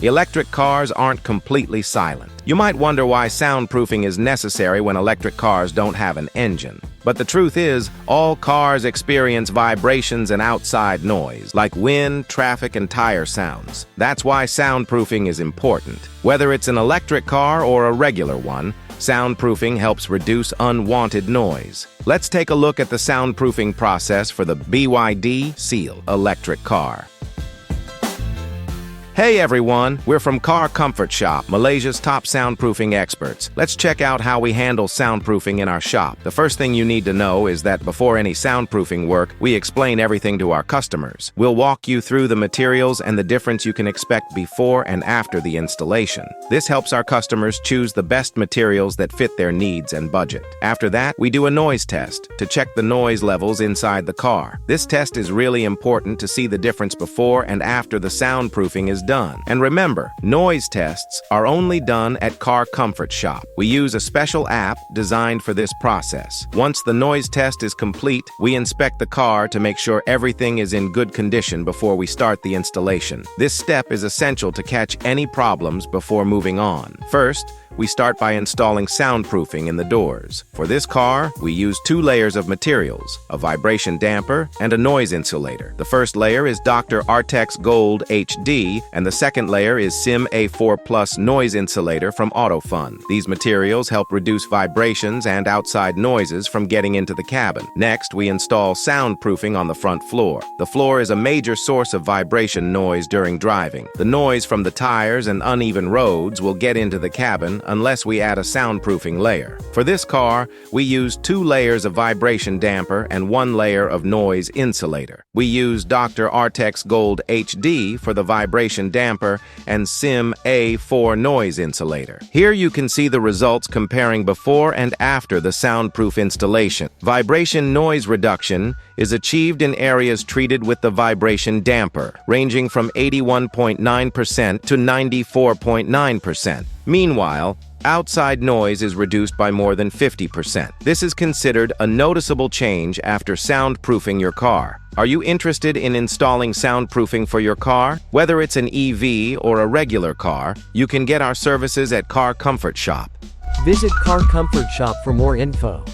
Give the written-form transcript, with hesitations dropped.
Electric cars aren't completely silent. You might wonder why soundproofing is necessary when electric cars don't have an engine. But the truth is, all cars experience vibrations and outside noise, like wind, traffic, and tire sounds. That's why soundproofing is important. Whether it's an electric car or a regular one, soundproofing helps reduce unwanted noise. Let's take a look at the soundproofing process for the BYD Seal electric car. Hey everyone, we're from Car Comfort Shop, Malaysia's top soundproofing experts. Let's check out how we handle soundproofing in our shop. The first thing you need to know is that before any soundproofing work, we explain everything to our customers. We'll walk you through the materials and the difference you can expect before and after the installation. This helps our customers choose the best materials that fit their needs and budget. After that, we do a noise test to check the noise levels inside the car. This test is really important to see the difference before and after the soundproofing is done. And remember, noise tests are only done at Car Comfort Shop. We use a special app designed for this process. Once the noise test is complete, we inspect the car to make sure everything is in good condition before we start the installation. This step is essential to catch any problems before moving on. First, we start by installing soundproofing in the doors. For this car, we use 2 layers of materials, a vibration damper and a noise insulator. The first layer is Dr. Artex Gold HD, and the second layer is SIM A4 Plus noise insulator from AutoFun. These materials help reduce vibrations and outside noises from getting into the cabin. Next, we install soundproofing on the front floor. The floor is a major source of vibration noise during driving. The noise from the tires and uneven roads will get into the cabin unless we add a soundproofing layer. For this car, we use 2 layers of vibration damper and 1 layer of noise insulator. We use Dr. Artex Gold HD for the vibration damper and SIM A4 noise insulator. Here you can see the results comparing before and after the soundproof installation. Vibration noise reduction is achieved in areas treated with the vibration damper, ranging from 81.9% to 94.9%. Meanwhile, outside noise is reduced by more than 50%. This is considered a noticeable change after soundproofing your car. Are you interested in installing soundproofing for your car? Whether it's an EV or a regular car, you can get our services at Car Comfort Shop. Visit Car Comfort Shop for more info.